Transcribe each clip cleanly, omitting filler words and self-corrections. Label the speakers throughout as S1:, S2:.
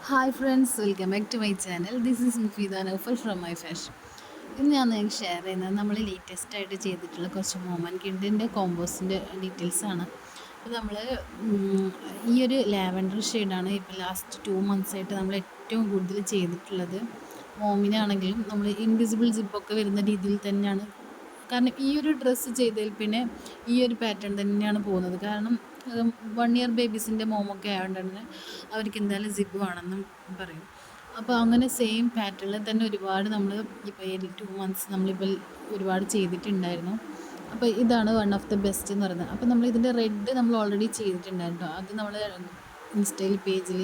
S1: Hi friends, welcome back to my channel. This is Mufeeda Naufal from my fashion. ഇന്ന് ഞാൻ നിങ്ങൾക്ക് share ചെയ്യുന്നത് നമ്മൾ ലേറ്റസ്റ്റ് ആയിട്ട് ചെയ്തിട്ടുള്ള കുറച്ച് മോമൻ കിഡിൻ്റെ കോമ്പോസിൻ്റെ ഡീറ്റെയിൽസാണ്. അപ്പോൾ നമ്മൾ ഈ ഒരു ലാവൻഡർ ഷെയ്ഡാണ് ഇപ്പോൾ ലാസ്റ്റ് 2 months ആയിട്ട് നമ്മൾ ഏറ്റവും കൂടുതൽ ചെയ്തിട്ടുള്ളത്. മോമിനാണെങ്കിലും നമ്മൾ ഇൻവിസിബിൾ ജിപ്പൊക്കെ വരുന്ന രീതിയിൽ തന്നെയാണ്. കാരണം ഈ ഒരു ഡ്രസ്സ് ചെയ്തതിൽ പിന്നെ ഈ ഒരു പാറ്റേൺ തന്നെയാണ് പോകുന്നത്. കാരണം 1 year ബേബീസിൻ്റെ മോമൊക്കെ ആയതുകൊണ്ട് തന്നെ അവർക്ക് എന്തായാലും സിബ് വേണമെന്നും പറയും. അപ്പോൾ അങ്ങനെ സെയിം പാറ്റേണിൽ തന്നെ ഒരുപാട് നമ്മൾ ഇപ്പോൾ ഈ 2 months നമ്മളിപ്പോൾ ഒരുപാട് ചെയ്തിട്ടുണ്ടായിരുന്നു. അപ്പോൾ ഇതാണ് വൺ ഓഫ് ദ ബെസ്റ്റ് എന്ന് പറയുന്നത്. അപ്പോൾ നമ്മൾ ഇതിൻ്റെ റെഡ് നമ്മൾ ഓൾറെഡി ചെയ്തിട്ടുണ്ടായിരുന്നു. അത് നമ്മൾ ഇൻസ്റ്റയിൽ പേജിൽ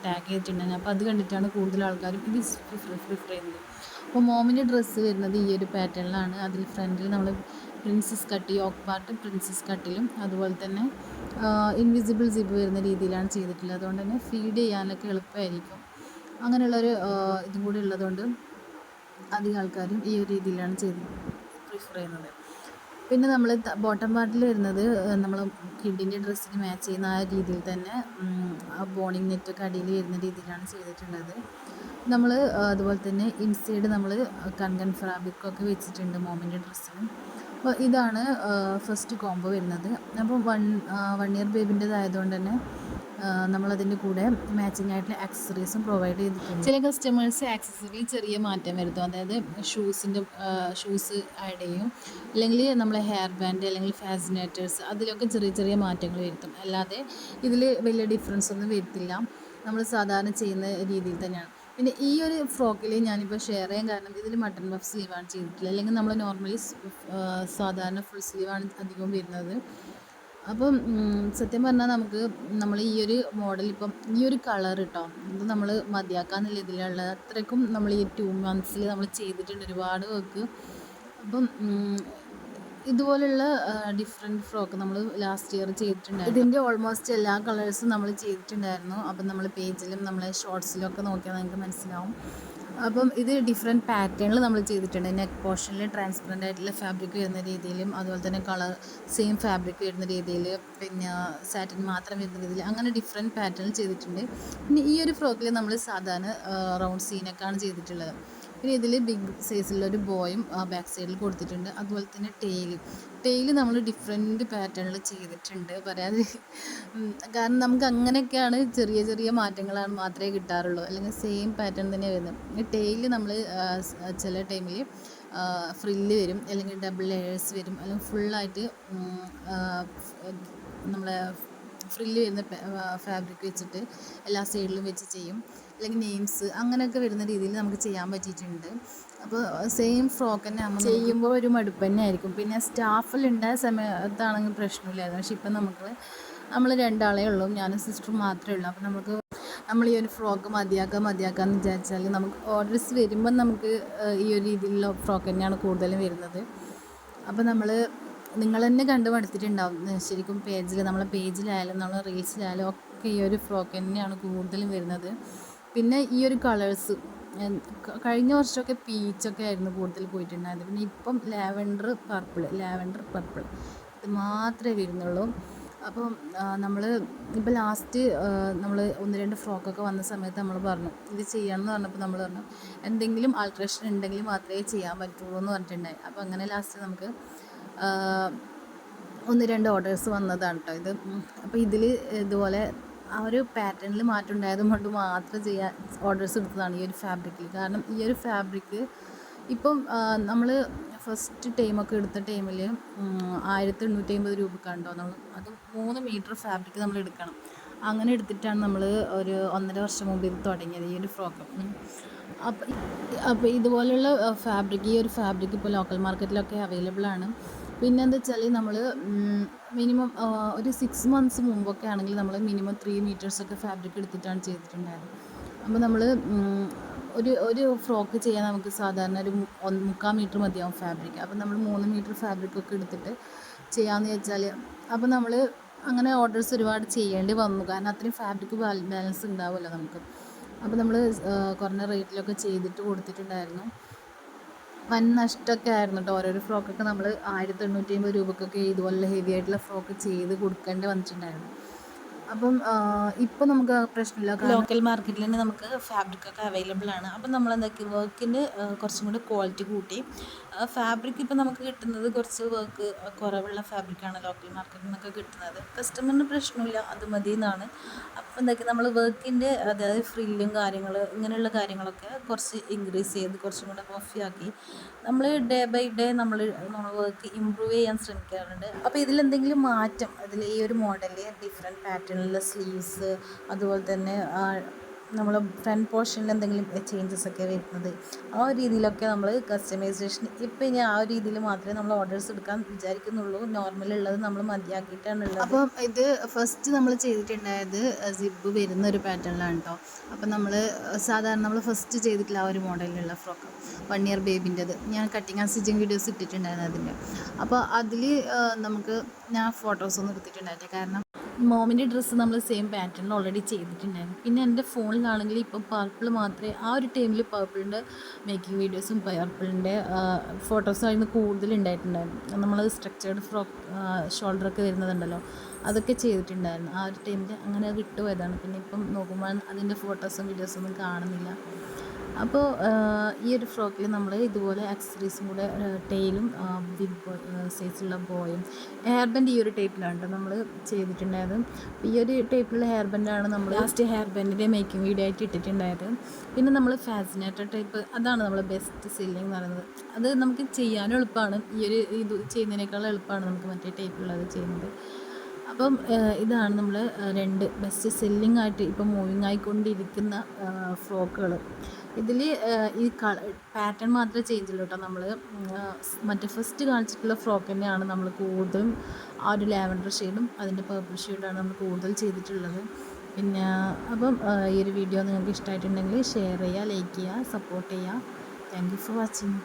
S1: ടാഗ് ചെയ്തിട്ടുണ്ടായിരുന്നു. അപ്പോൾ അത് കണ്ടിട്ടാണ് കൂടുതൽ ആൾക്കാരും ഇത് പ്രിഫർ ചെയ്യുന്നത്. അപ്പോൾ മോമിൻ്റെ ഡ്രസ്സ് വരുന്നത് ഈ ഒരു പാറ്റേണിലാണ്. അതിൽ ഫ്രണ്ടിൽ നമ്മൾ princess cut, yoke part princess കട്ടിലും അതുപോലെ തന്നെ ഇൻവിസിബിൾ സിബ് വരുന്ന രീതിയിലാണ് ചെയ്തിട്ടുള്ളത്. അതുകൊണ്ട് തന്നെ ഫീഡ് ചെയ്യാനൊക്കെ എളുപ്പമായിരിക്കും. അങ്ങനെയുള്ളൊരു ഇതും കൂടി ഉള്ളതുകൊണ്ട് അധികം ആൾക്കാരും ഈ ഒരു രീതിയിലാണ് പ്രിഫർ ചെയ്യുന്നത്. പിന്നെ നമ്മൾ ബോട്ടം പാർട്ടിൽ വരുന്നത് നമ്മൾ കിഡിൻ്റെ ഡ്രസ്സിന് മാച്ച് ചെയ്യുന്ന ആ രീതിയിൽ തന്നെ ബോണിങ് നെറ്റൊക്കെ അടിയിൽ വരുന്ന രീതിയിലാണ് ചെയ്തിട്ടുള്ളത്. നമ്മൾ അതുപോലെ തന്നെ ഇൻസൈഡ് നമ്മൾ കൺകൺ ഫാബ്രിക്കൊക്കെ വെച്ചിട്ടുണ്ട് മോമിൻ്റെ ഡ്രസ്സിന്. അപ്പോൾ ഇതാണ് ഫസ്റ്റ് കോംബോ വരുന്നത്. അപ്പം 1 year ബേബിൻ്റെതായതുകൊണ്ട് തന്നെ നമ്മളതിൻ്റെ കൂടെ മാച്ചിങ് ആയിട്ടുള്ള ആക്സസറീസും പ്രൊവൈഡ് ചെയ്തിട്ടുണ്ട്. ചില കസ്റ്റമേഴ്സ് ആക്സസറിയിൽ ചെറിയ മാറ്റം വരുത്തും. അതായത് ഷൂസ് ആഡ് ചെയ്യും, അല്ലെങ്കിൽ നമ്മളെ ഹെയർ ബാൻഡ് അല്ലെങ്കിൽ ഫാസിനേറ്റേഴ്സ് അതിലൊക്കെ ചെറിയ ചെറിയ മാറ്റങ്ങൾ വരുത്തും. അല്ലാതെ ഇതിൽ വലിയ ഡിഫറൻസ് ഒന്നും വരുത്തില്ല. നമ്മൾ സാധാരണ ചെയ്യുന്ന രീതിയിൽ തന്നെയാണ്. പിന്നെ ഈ ഒരു ഫ്രോക്കിൽ ഞാനിപ്പോൾ ഷെയർ ചെയ്യാൻ കാരണം ഇതിൽ മട്ടൺ പഫ് സ്ലീവാണ് ചെയ്തിട്ടുള്ളത്. അല്ലെങ്കിൽ നമ്മൾ നോർമലി സാധാരണ ഫുൾ സ്ലീവാണ് അധികവും വരുന്നത്. അപ്പം സത്യം പറഞ്ഞാൽ നമ്മൾ ഈ ഒരു മോഡൽ ഇപ്പം ഈ ഒരു കളർ കേട്ടോ, ഇത് നമ്മൾ മതിയാക്കാന്നുള്ള ഇതിലുള്ള അത്രയ്ക്കും നമ്മൾ ഈ 2 months നമ്മൾ ചെയ്തിട്ടുണ്ട് ഒരുപാട് വർക്ക്. അപ്പം ഇതുപോലുള്ള ഡിഫറെൻറ്റ് ഫ്രോക്ക് നമ്മൾ ലാസ്റ്റ് ഇയർ ചെയ്തിട്ടുണ്ടായിരുന്നു. ഇതിൻ്റെ ഓൾമോസ്റ്റ് എല്ലാ കളേഴ്സും നമ്മൾ ചെയ്തിട്ടുണ്ടായിരുന്നു. അപ്പം നമ്മൾ പേജിലും നമ്മളെ ഷോർട്സിലൊക്കെ നോക്കിയാൽ നിങ്ങൾക്ക് മനസ്സിലാവും. അപ്പം ഇത് ഡിഫറെൻറ്റ് പാറ്റേണിൽ നമ്മൾ ചെയ്തിട്ടുണ്ട്. നെക്ക് പോർഷനിൽ ട്രാൻസ്പെറൻ്റ് ആയിട്ടുള്ള ഫാബ്രിക് വരുന്ന രീതിയിലും അതുപോലെ തന്നെ കളർ സെയിം ഫാബ്രിക് വരുന്ന രീതിയിൽ, പിന്നെ സാറ്റിൻ മാത്രം വരുന്ന രീതിയിൽ, അങ്ങനെ ഡിഫറെൻറ്റ് പാറ്റേണിൽ ചെയ്തിട്ടുണ്ട്. പിന്നെ ഈ ഒരു ഫ്രോക്കിൽ നമ്മൾ സാധാരണ റൗണ്ട് സീനൊക്കെയാണ് ചെയ്തിട്ടുള്ളത്. പിന്നെ ഇതിൽ ബിഗ് സൈസിലൊരു ബോയും ബാക്ക് സൈഡിൽ കൊടുത്തിട്ടുണ്ട്. അതുപോലെ തന്നെ ടെയിൽ നമ്മൾ ഡിഫറെൻറ്റ് പാറ്റേണിൽ ചെയ്തിട്ടുണ്ട്. പറയാതെ കാരണം നമുക്ക് അങ്ങനെയൊക്കെയാണ് ചെറിയ ചെറിയ മാറ്റങ്ങളാണ് മാത്രമേ കിട്ടാറുള്ളൂ, അല്ലെങ്കിൽ സെയിം പാറ്റേൺ തന്നെ വരുന്നത്. ഈ ടെയിൽ നമ്മൾ ചില ടൈമിൽ ഫ്രില്ല് വരും, അല്ലെങ്കിൽ ഡബിൾ ലെയേഴ്സ് വരും, അല്ലെങ്കിൽ ഫുള്ളായിട്ട് നമ്മളെ ഫ്രില്ല് വരുന്ന ഫാബ്രിക് വെച്ചിട്ട് എല്ലാ സൈഡിലും വെച്ച് ചെയ്യും, അല്ലെങ്കിൽ നെയിംസ് അങ്ങനെയൊക്കെ വരുന്ന രീതിയിൽ നമുക്ക് ചെയ്യാൻ പറ്റിയിട്ടുണ്ട്. അപ്പോൾ സെയിം ഫ്രോക്ക് തന്നെ നമ്മൾ ചെയ്യുമ്പോൾ ഒരു മടുപ്പ് തന്നെ ആയിരിക്കും. പിന്നെ സ്റ്റാഫിലുണ്ടായ സമയത്താണെങ്കിൽ പ്രശ്നമില്ലായിരുന്നു. പക്ഷെ ഇപ്പം നമ്മൾ 2 ആളേ ഉള്ളൂ, ഞാനും സിസ്റ്ററും മാത്രമേ ഉള്ളൂ. അപ്പോൾ നമ്മൾ ഈ ഒരു ഫ്രോക്ക് മതിയാക്കാമെന്ന് വിചാരിച്ചാൽ നമുക്ക് ഓർഡേഴ്സ് വരുമ്പം നമുക്ക് ഈ ഒരു രീതിയിലുള്ള ഫ്രോക്ക് തന്നെയാണ് കൂടുതലും വരുന്നത്. അപ്പോൾ നിങ്ങൾ തന്നെ കണ്ട് മടുത്തിട്ടുണ്ടാവും. ശരിക്കും നമ്മളെ പേജിലായാലും നമ്മളെ റീൽസിലായാലും ഒക്കെ ഈ ഒരു ഫ്രോക്ക് തന്നെയാണ് കൂടുതലും വരുന്നത്. പിന്നെ ഈ ഒരു കളേഴ്സ് കഴിഞ്ഞ വർഷമൊക്കെ പീച്ചൊക്കെ ആയിരുന്നു കൂടുതൽ പോയിട്ടുണ്ടായത്. പിന്നെ ഇപ്പം ലാവൻഡർ പർപ്പിൾ ഇത് മാത്രമേ വരുന്നുള്ളൂ. അപ്പം നമ്മൾ ഇപ്പോൾ ലാസ്റ്റ് നമ്മൾ 1-2 ഫ്രോക്കൊക്കെ വന്ന സമയത്ത് നമ്മൾ പറഞ്ഞു ഇത് ചെയ്യണം എന്ന് പറഞ്ഞപ്പോൾ നമ്മൾ പറഞ്ഞു എന്തെങ്കിലും ആൾട്രേഷൻ ഉണ്ടെങ്കിൽ മാത്രമേ ചെയ്യാൻ പറ്റുള്ളൂ എന്ന് പറഞ്ഞിട്ടുണ്ടായി. അപ്പോൾ അങ്ങനെ ലാസ്റ്റ് നമുക്ക് 1-2 ഓർഡേഴ്സ് വന്നതാണ് കേട്ടോ ഇത്. അപ്പോൾ ഇതിൽ ഇതുപോലെ ആ ഒരു പാറ്റേണിൽ മാറ്റം ഉണ്ടായത് കൊണ്ട് മാത്രം ഓർഡേഴ്സ് എടുത്തതാണ് ഈ ഒരു ഫാബ്രിക്കിൽ. കാരണം ഈ ഒരു ഫാബ്രിക്ക് ഇപ്പം നമ്മൾ ഫസ്റ്റ് ടൈമൊക്കെ എടുത്ത ടൈമിൽ 1850 രൂപക്കാണ് കേട്ടോ. അത് 3 മീറ്റർ ഫാബ്രിക് നമ്മൾ എടുക്കണം. അങ്ങനെ എടുത്തിട്ടാണ് നമ്മൾ ഒരു 1.5 വർഷം മുമ്പ് ഇത് തുടങ്ങിയത്, ഈ ഒരു ഫ്രോക്ക്. അപ്പോൾ ഇതുപോലെയുള്ള ഈ ഒരു ഫാബ്രിക് ഇപ്പോൾ ലോക്കൽ മാർക്കറ്റിലൊക്കെ അവൈലബിൾ ആണ്. പിന്നെ എന്താ വെച്ചാൽ നമ്മൾ മിനിമം ഒരു 6 months മുമ്പൊക്കെ ആണെങ്കിൽ നമ്മൾ മിനിമം 3 മീറ്റേഴ്സൊക്കെ ഫാബ്രിക് എടുത്തിട്ടാണ് ചെയ്തിട്ടുണ്ടായത്. അപ്പോൾ നമ്മൾ ഒരു ഫ്രോക്ക് ചെയ്യാൻ നമുക്ക് സാധാരണ ഒരു 3/4 മീറ്റർ മതിയാവും ഫാബ്രിക്. അപ്പോൾ നമ്മൾ 3 മീറ്റർ ഫാബ്രിക്കൊക്കെ എടുത്തിട്ട് ചെയ്യാമെന്ന് വെച്ചാൽ അപ്പോൾ നമ്മൾ അങ്ങനെ ഓർഡേഴ്സ് ഒരുപാട് ചെയ്യേണ്ടി വന്നു. കാരണം അത്രയും ഫാബ്രിക് ബാലൻസ് ഉണ്ടാവുമല്ലോ നമുക്ക്. അപ്പോൾ നമ്മൾ കുറഞ്ഞ റേറ്റിലൊക്കെ ചെയ്തിട്ട് കൊടുത്തിട്ടുണ്ടായിരുന്നു. വൻ നഷ്ടമൊക്കെ ആയിരുന്നു കേട്ടോ. ഓരോരോ ഫ്രോക്കൊക്കെ നമ്മൾ 1850 രൂപക്കൊക്കെ ഇതുപോലുള്ള ഹെവി ആയിട്ടുള്ള ഫ്രോക്ക് ചെയ്ത് കൊടുക്കേണ്ടി വന്നിട്ടുണ്ടായിരുന്നു. അപ്പം ഇപ്പം നമുക്ക് ആ പ്രശ്നമില്ല, ലോക്കൽ മാർക്കറ്റിൽ തന്നെ നമുക്ക് ഫാബ്രിക്കൊക്കെ അവൈലബിൾ ആണ്. അപ്പം നമ്മൾ എന്താക്കി വർക്കിൻ്റെ കുറച്ചും കൂടി ക്വാളിറ്റി കൂട്ടി ഫാബ്രിക് ഇപ്പം നമുക്ക് കിട്ടുന്നത് കുറച്ച് വർക്ക് കുറവുള്ള ഫാബ്രിക്കാണ് ലോക്കൽ മാർക്കറ്റിൽ നിന്നൊക്കെ കിട്ടുന്നത്. കസ്റ്റമറിന് പ്രശ്നമില്ല, അത് മതി എന്നാണ്. അപ്പോൾ എന്താക്കി നമ്മൾ വർക്കിൻ്റെ അതായത് ഫ്രില്ലും കാര്യങ്ങൾ ഇങ്ങനെയുള്ള കാര്യങ്ങളൊക്കെ കുറച്ച് ഇൻക്രീസ് ചെയ്ത് കുറച്ചും കൂടെ പഫിയാക്കി നമ്മൾ ഡേ ബൈ ഡേ നമ്മൾ വർക്ക് ഇമ്പ്രൂവ് ചെയ്യാൻ ശ്രമിക്കാറുണ്ട്. അപ്പോൾ ഇതിലെന്തെങ്കിലും മാറ്റം, അതിൽ ഈ ഒരു മോഡലിൽ ഡിഫറെൻറ്റ് പാറ്റേണിലുള്ള സ്ലീവ്സ്, അതുപോലെ തന്നെ നമ്മൾ ഫ്രണ്ട് പോർഷനിൽ എന്തെങ്കിലും ചേഞ്ചസ് ഒക്കെ വരുന്നത്, ആ ഒരു രീതിയിലൊക്കെ നമ്മൾ കസ്റ്റമൈസേഷൻ ഇപ്പം ഇനി ആ ഒരു രീതിയിൽ മാത്രമേ നമ്മൾ ഓർഡേഴ്സ് എടുക്കാൻ വിചാരിക്കുന്നുള്ളൂ. നോർമലുള്ളത് നമ്മൾ മതിയാക്കിയിട്ടാണുള്ളത്. അപ്പം ഇത് ഫസ്റ്റ് നമ്മൾ ചെയ്തിട്ടുണ്ടായത് സിബ് വരുന്ന ഒരു പാറ്റേണിലാണ് കേട്ടോ. അപ്പം നമ്മൾ സാധാരണ നമ്മൾ ഫസ്റ്റ് ചെയ്തിട്ടില്ല ആ ഒരു മോഡലിലുള്ള ഫ്രോക്ക് 1 ഇയർ ബേബിൻ്റെത് ഞാൻ കട്ടിങ് ആൻഡ് സ്റ്റിച്ചിങ് വീഡിയോസ് ഇട്ടിട്ടുണ്ടായിരുന്നു അതിൻ്റെ. അപ്പോൾ അതിൽ ഞാൻ ഫോട്ടോസൊന്നും എടുത്തിട്ടുണ്ടായിട്ടില്ല, കാരണം മോമിൻ്റെ ഡ്രസ്സ് നമ്മൾ സെയിം പാറ്റേണിൽ ഓൾറെഡി ചെയ്തിട്ടുണ്ടായിരുന്നു. പിന്നെ എൻ്റെ ഫോണിലാണെങ്കിൽ ഇപ്പം പർപ്പിൾ മാത്രമേ ആ ഒരു ടൈമിൽ പർപ്പിളിൻ്റെ മേക്കിംഗ് വീഡിയോസും പർപ്പിളിൻ്റെ ഫോട്ടോസും അതിന് കൂടുതലുണ്ടായിട്ടുണ്ടായിരുന്നു. നമ്മൾ സ്ട്രക്ചേർഡ് ഫ്രോക്ക് ഷോൾഡറൊക്കെ വരുന്നതുണ്ടല്ലോ, അതൊക്കെ ചെയ്തിട്ടുണ്ടായിരുന്നു ആ ഒരു ടൈമിൽ. അങ്ങനെ വിട്ടുപോയതാണ്. പിന്നെ ഇപ്പം നോക്കുമ്പോൾ അതിൻ്റെ ഫോട്ടോസും വീഡിയോസൊന്നും കാണുന്നില്ല. അപ്പോൾ ഈ ഒരു ഫ്രോക്കിൽ നമ്മൾ ഇതുപോലെ ആക്സസറീസും കൂടെ ടെയിലും ബിഗ് ബോയ് സൈസുള്ള ബോയും ഹെയർ ബാൻഡ് ഈ ഒരു ടൈപ്പിലാണ് കേട്ടോ നമ്മൾ ചെയ്തിട്ടുണ്ടായത്. ഈ ഒരു ടൈപ്പിലുള്ള ഹെയർ ബാൻഡാണ് നമ്മൾ ലാസ്റ്റ് ഹെയർ ബാൻഡിൻ്റെ മേക്കിംഗ് വീഡിയോ ആയിട്ട് ഇട്ടിട്ടുണ്ടായത്. പിന്നെ നമ്മൾ ഫാസിനേറ്റർ ടൈപ്പ്, അതാണ് നമ്മൾ ബെസ്റ്റ് സെല്ലിംഗ് എന്ന് പറയുന്നത്. അത് നമുക്ക് ചെയ്യാനും എളുപ്പമാണ്, ഈ ഒരു ഇത് ചെയ്യുന്നതിനേക്കാൾ എളുപ്പമാണ് നമുക്ക് മറ്റേ ടൈപ്പിലുള്ളത് ചെയ്യുന്നത്. അപ്പം ഇതാണ് നമ്മൾ 2 ബെസ്റ്റ് സെല്ലിംഗ് ആയിട്ട് ഇപ്പം മൂവിങ് ആയിക്കൊണ്ടിരിക്കുന്ന ഫ്രോക്കുകൾ. ഇതിൽ ഈ പാറ്റേൺ മാത്രമേ ചേഞ്ച് ഉള്ളൂ കേട്ടോ. നമ്മൾ മറ്റേ ഫസ്റ്റ് കാണിച്ചിട്ടുള്ള ഫ്രോക്ക് തന്നെയാണ് നമ്മൾ കൂടുതലും ആ ഒരു ലാവൻഡർ ഷെയ്ഡും അതിൻ്റെ പർപ്പിൾ ഷെയ്ഡാണ് നമ്മൾ കൂടുതൽ ചെയ്തിട്ടുള്ളത്. പിന്നെ അപ്പം ഈ ഒരു വീഡിയോ നിങ്ങൾക്ക് ഇഷ്ടമായിട്ടുണ്ടെങ്കിൽ ഷെയർ ചെയ്യുക, ലൈക്ക് ചെയ്യുക, സപ്പോർട്ട് ചെയ്യുക. Thank you for watching.